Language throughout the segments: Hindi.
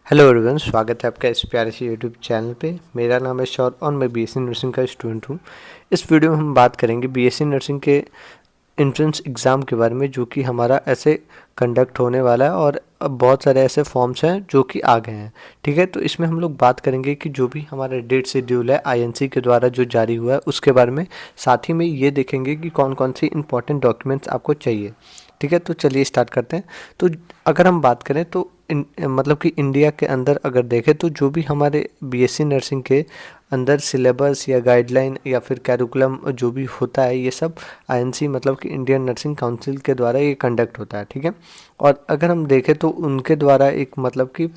हेलो एवरीवन, स्वागत है आपका इस प्यारे से यूट्यूब चैनल पे। मेरा नाम है शौर और मैं बीएससी नर्सिंग का स्टूडेंट हूँ। इस वीडियो में हम बात करेंगे बीएससी नर्सिंग के एंट्रेंस एग्ज़ाम के बारे में, जो कि हमारा ऐसे कंडक्ट होने वाला है और अब बहुत सारे ऐसे फॉर्म्स हैं जो कि आ गए हैं। ठीक है, तो इसमें हम लोग बात करेंगे कि जो भी हमारा डेट शेड्यूल है आईएनसी के द्वारा जो जारी हुआ है उसके बारे में। साथ ही में ये देखेंगे कि कौन कौन सी इंपॉर्टेंट डॉक्यूमेंट्स आपको चाहिए। ठीक है, तो चलिए स्टार्ट करते हैं। तो अगर हम बात करें तो मतलब कि इंडिया के अंदर अगर देखें तो जो भी हमारे बीएससी नर्सिंग के अंदर सिलेबस या गाइडलाइन या फिर कैरिकुलम जो भी होता है, ये सब आईएनसी मतलब कि इंडियन नर्सिंग काउंसिल के द्वारा ये कंडक्ट होता है। ठीक है, और अगर हम देखें तो उनके द्वारा एक मतलब कि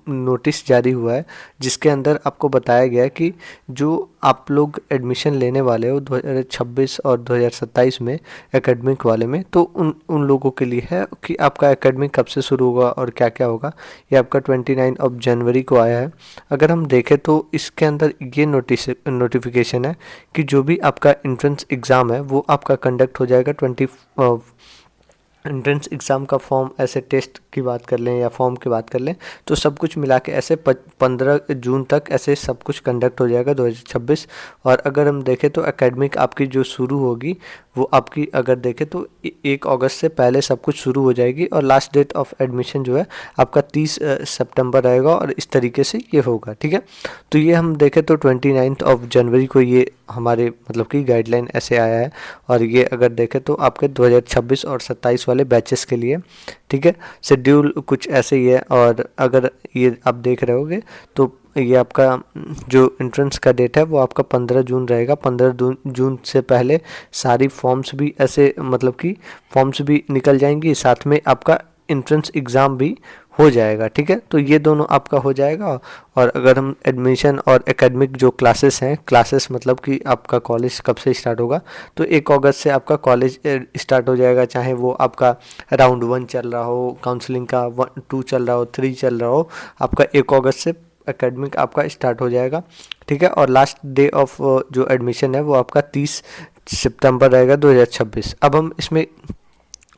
नोटिस जारी हुआ है, जिसके अंदर आपको बताया गया है कि जो आप लोग एडमिशन लेने वाले हो 2026 और 2027 में एकेडमिक वाले में, तो उन लोगों के लिए है कि आपका एकेडमिक कब से शुरू होगा और क्या क्या होगा। ये आपका 29 ऑफ जनवरी को आया है। अगर हम देखें तो इसके अंदर ये नोटिफिकेशन है कि जो भी आपका एंट्रेंस एग्ज़ाम है वो आपका कंडक्ट हो जाएगा एंट्रेंस एग्ज़ाम का फॉर्म, ऐसे टेस्ट की बात कर लें या फॉर्म की बात कर लें तो सब कुछ मिला के ऐसे 15 जून तक ऐसे सब कुछ कंडक्ट हो जाएगा 2026। और अगर हम देखें तो एकेडमिक आपकी जो शुरू होगी वो आपकी अगर देखें तो 1 अगस्त से पहले सब कुछ शुरू हो जाएगी और लास्ट डेट ऑफ एडमिशन जो है आपका 30 सितंबर रहेगा और इस तरीके से ये होगा। ठीक है, तो ये हम देखें तो 29 ऑफ जनवरी को ये हमारे मतलब कि गाइडलाइन ऐसे आया है। और ये अगर देखें तो आपके 2026 और 27 वाले बैचेस के लिए। ठीक है, शेड्यूल कुछ ऐसे ही है। और अगर ये आप देख रहे होगे तो ये आपका जो एंट्रेंस का डेट है वो आपका 15 जून रहेगा। 15 जून से पहले सारी फॉर्म्स भी ऐसे मतलब कि फॉर्म्स भी निकल जाएंगी, साथ में आपका एंट्रेंस एग्ज़ाम भी हो जाएगा। ठीक है, तो ये दोनों आपका हो जाएगा। और अगर हम एडमिशन और एकेडमिक जो क्लासेस हैं, क्लासेस मतलब कि आपका कॉलेज कब से स्टार्ट होगा, तो 1 अगस्त से आपका कॉलेज स्टार्ट हो जाएगा, चाहे वो आपका राउंड 1 चल रहा हो, काउंसलिंग का 1 2 चल रहा हो, 3 चल रहा हो, आपका 1 अगस्त से एकेडमिक आपका स्टार्ट हो जाएगा। ठीक है, और लास्ट डे ऑफ जो एडमिशन है वो आपका 30 सितंबर रहेगा 2026। अब हम इसमें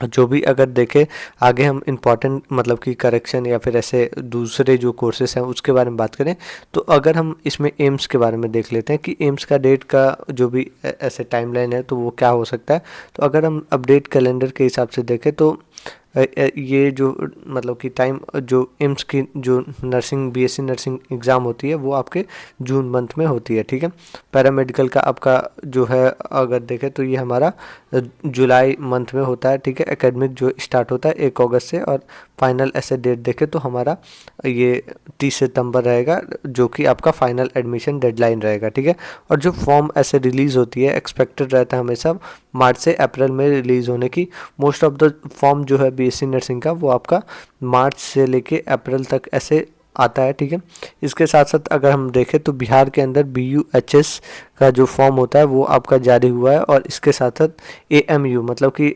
जो भी अगर देखें आगे हम इम्पॉर्टेंट मतलब कि करेक्शन या फिर ऐसे दूसरे जो कोर्सेज हैं उसके बारे में बात करें, तो अगर हम इसमें एम्स के बारे में देख लेते हैं कि एम्स का डेट का जो भी ऐसे टाइमलाइन है तो वो क्या हो सकता है। तो अगर हम अपडेट कैलेंडर के हिसाब से देखें तो ये जो मतलब कि टाइम जो एम्स की जो नर्सिंग बीएससी नर्सिंग एग्ज़ाम होती है वो आपके जून मंथ में होती है। ठीक है, पैरामेडिकल का आपका जो है अगर देखें तो ये हमारा जुलाई मंथ में होता है। ठीक है, एकेडमिक जो स्टार्ट होता है 1 अगस्त से और फाइनल ऐसे डेट देखें तो हमारा ये 30 सितंबर रहेगा, जो कि आपका फाइनल एडमिशन डेडलाइन रहेगा। ठीक है, और जो फॉर्म ऐसे रिलीज़ होती है एक्सपेक्टेड रहता है हमेशा मार्च से अप्रैल में रिलीज़ होने की। मोस्ट ऑफ द फॉर्म जो है बीएससी नर्सिंग का वो आपका मार्च से लेके अप्रैल तक ऐसे आता है। ठीक है, इसके साथ साथ अगर हम देखें तो बिहार के अंदर BUHS का जो फॉर्म होता है वो आपका जारी हुआ है। और इसके साथ साथ AMU मतलब कि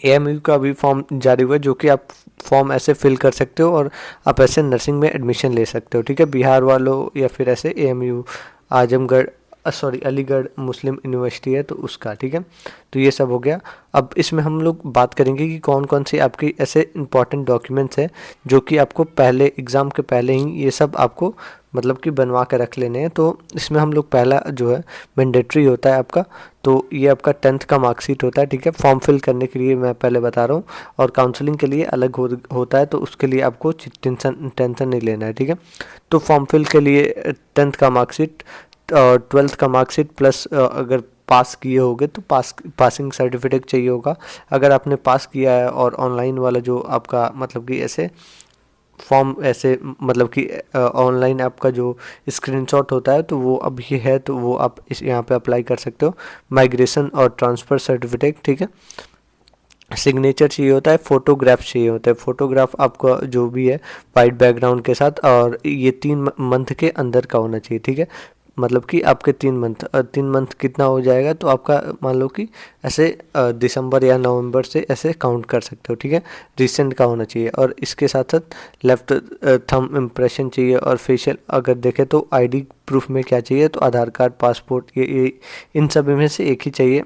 AMU का भी फॉर्म जारी हुआ है, जो कि आप फॉर्म ऐसे फिल कर सकते हो और आप ऐसे नर्सिंग में एडमिशन ले सकते हो। ठीक है, बिहार वालों या फिर ऐसे AMU आजमगढ़ अलीगढ़ मुस्लिम यूनिवर्सिटी है तो उसका। ठीक है, तो ये सब हो गया। अब इसमें हम लोग बात करेंगे कि कौन कौन सी आपकी ऐसे इंपॉर्टेंट डॉक्यूमेंट्स हैं जो कि आपको पहले एग्ज़ाम के पहले ही ये सब आपको मतलब कि बनवा कर रख लेने हैं। तो इसमें हम लोग पहला जो है मैंडेटरी होता है आपका, तो ये आपका 10th का मार्कशीट होता है। ठीक है, फॉर्म फिल करने के लिए मैं पहले बता रहा हूँ, और काउंसलिंग के लिए अलग होता है, तो उसके लिए आपको टेंशन नहीं लेना है। ठीक है, तो फॉर्म फिल के लिए 10th का मार्कशीट और 12th का मार्कशीट प्लस अगर पास किए होगे तो पासिंग सर्टिफिकेट चाहिए होगा। अगर आपने पास किया है और ऑनलाइन वाला जो आपका मतलब कि ऐसे फॉर्म ऐसे मतलब कि ऑनलाइन आपका जो स्क्रीनशॉट होता है तो वो अभी है तो वो आप इस यहाँ पे अप्लाई कर सकते हो। माइग्रेशन और ट्रांसफ़र सर्टिफिकेट। ठीक है, सिग्नेचर चाहिए होता है, फ़ोटोग्राफ चाहिए होता है। फ़ोटोग्राफ आपका जो भी है वाइट बैकग्राउंड के साथ, और ये 3 मंथ के अंदर का होना चाहिए। ठीक है, मतलब कि आपके 3 मंथ कितना हो जाएगा, तो आपका मान लो कि ऐसे दिसंबर या नवंबर से ऐसे काउंट कर सकते हो। ठीक है, रिसेंट का होना चाहिए। और इसके साथ साथ लेफ़्ट थंब इम्प्रेशन चाहिए और फेशियल अगर देखें तो ID प्रूफ में क्या चाहिए, तो आधार कार्ड, पासपोर्ट, ये इन सभी में से एक ही चाहिए।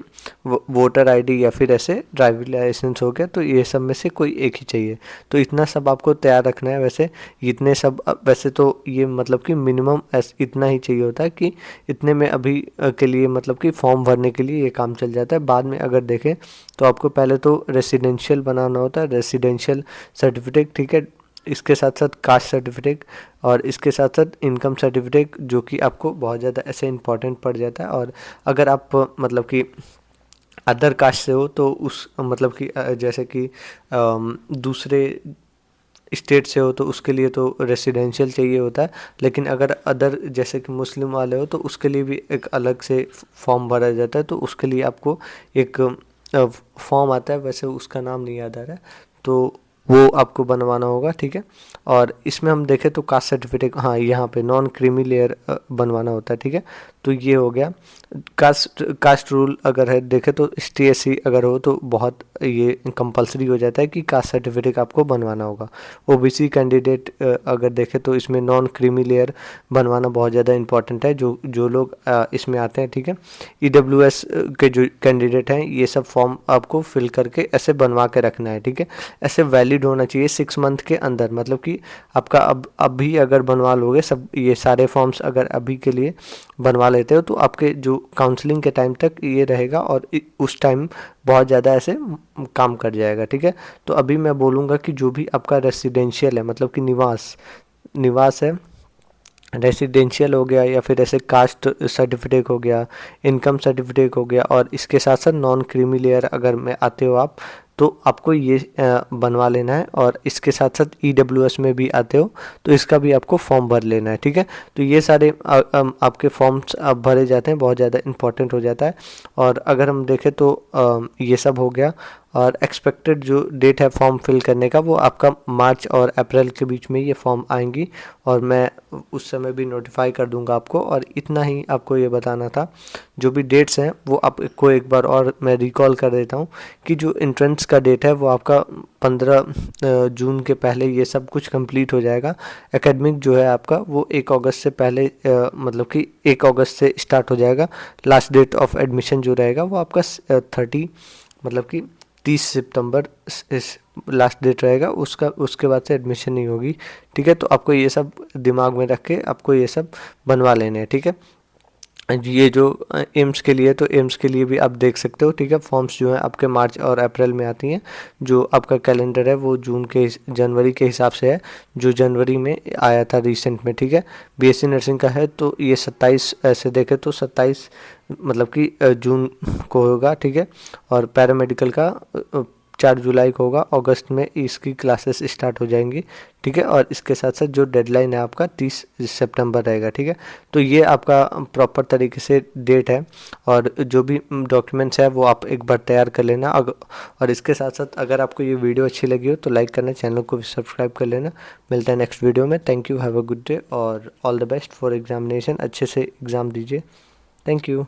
वोटर आईडी या फिर ऐसे ड्राइविंग लाइसेंस हो गया, तो ये सब में से कोई एक ही चाहिए। तो इतना सब आपको तैयार रखना है। वैसे इतने सब वैसे तो ये मतलब कि मिनिमम इतना ही चाहिए होता है कि इतने में अभी के लिए मतलब कि फॉर्म भरने के लिए ये काम चल जाता है। बाद में अगर देखें तो आपको पहले तो रेसिडेंशियल बनाना होता है, रेसिडेंशियल सर्टिफिकेट, ठीक है। इसके साथ साथ कास्ट सर्टिफिकेट और इसके साथ साथ इनकम सर्टिफिकेट, जो कि आपको बहुत ज़्यादा ऐसे इंपॉर्टेंट पड़ जाता है। और अगर आप मतलब कि अदर कास्ट से हो तो उस मतलब कि जैसे कि दूसरे स्टेट से हो तो उसके लिए तो रेसिडेंशियल चाहिए होता है। लेकिन अगर अदर जैसे कि मुस्लिम वाले हो तो उसके लिए भी एक अलग से फॉर्म भरा जाता है। तो उसके लिए आपको एक फॉर्म आता है, वैसे उसका नाम नहीं याद आ रहा है, तो वो आपको बनवाना होगा, ठीक है। और इसमें हम देखें तो कास्ट सर्टिफिकेट, हाँ यहाँ पे नॉन क्रीमी लेयर बनवाना होता है, ठीक है। तो ये हो गया। कास्ट रूल अगर है देखें तो ST/SC अगर हो तो बहुत ये कंपलसरी हो जाता है कि कास्ट सर्टिफिकेट आपको बनवाना होगा। OBC कैंडिडेट अगर देखें तो इसमें नॉन क्रीमी लेयर बनवाना बहुत ज़्यादा इंपॉर्टेंट है, जो जो लोग इसमें आते हैं, ठीक है। EWS के जो कैंडिडेट हैं ये सब फॉर्म आपको फिल करके ऐसे बनवा के रखना है, ठीक है। ऐसे वैलिड होना चाहिए 6 मंथ के अंदर, मतलब कि आपका अभी अगर बनवा लोगे सब ये सारे फॉर्म्स अगर अभी के लिए बनवा लेते हो तो आपके जो काउंसलिंग के टाइम तक ये रहेगा और उस टाइम बहुत ज़्यादा ऐसे काम कर जाएगा, ठीक है। तो अभी मैं बोलूँगा कि जो भी आपका रेसिडेंशियल है, मतलब कि निवास है, रेसिडेंशियल हो गया या फिर ऐसे कास्ट सर्टिफिकेट हो गया, इनकम सर्टिफिकेट हो गया, और इसके साथ साथ नॉन क्रीमी लेयर अगर में आते हो आप तो आपको ये बनवा लेना है। और इसके साथ साथ EWS में भी आते हो तो इसका भी आपको फॉर्म भर लेना है, ठीक है। तो ये सारे आपके फॉर्म्स अब भरे जाते हैं, बहुत ज़्यादा इंपॉर्टेंट हो जाता है। और अगर हम देखें तो ये सब हो गया। और एक्सपेक्टेड जो डेट है फॉर्म फिल करने का वो आपका मार्च और अप्रैल के बीच में ये फॉर्म आएंगी, और मैं उस समय भी नोटिफाई कर दूंगा आपको। और इतना ही आपको ये बताना था। जो भी डेट्स हैं वो आपको एक बार और मैं रिकॉल कर देता हूँ कि जो एंट्रेंस का डेट है वो आपका 15 जून के पहले ये सब कुछ कंप्लीट हो जाएगा। एकेडमिक जो है आपका वो 1 अगस्त से पहले मतलब कि 1 अगस्त से स्टार्ट हो जाएगा। लास्ट डेट ऑफ एडमिशन जो रहेगा वो आपका 30 मतलब कि 30 सितंबर इस लास्ट डेट रहेगा, उसके बाद से एडमिशन नहीं होगी, ठीक है। तो आपको ये सब दिमाग में रख के आपको ये सब बनवा लेने हैं, ठीक है। ये जो एम्स के लिए, तो एम्स के लिए भी आप देख सकते हो, ठीक है। फॉर्म्स जो हैं आपके मार्च और अप्रैल में आती हैं। जो आपका कैलेंडर है वो जनवरी के हिसाब से है, जो जनवरी में आया था रिसेंट में, ठीक है। BSc नर्सिंग का है तो ये 27 ऐसे देखें तो 27 मतलब कि जून को होगा, ठीक है। और पैरामेडिकल का 4 जुलाई को होगा, अगस्त में इसकी क्लासेस स्टार्ट हो जाएंगी, ठीक है। और इसके साथ साथ जो डेडलाइन है आपका 30 सितंबर रहेगा, ठीक है। तो ये आपका प्रॉपर तरीके से डेट है। और जो भी डॉक्यूमेंट्स है वो आप एक बार तैयार कर लेना। और इसके साथ साथ अगर आपको ये वीडियो अच्छी लगी हो तो लाइक करना, चैनल को भी सब्सक्राइब कर लेना। मिलता है नेक्स्ट वीडियो में। Thank you, have a good day और all the best for examination. अच्छे से एग्ज़ाम दीजिए। Thank you.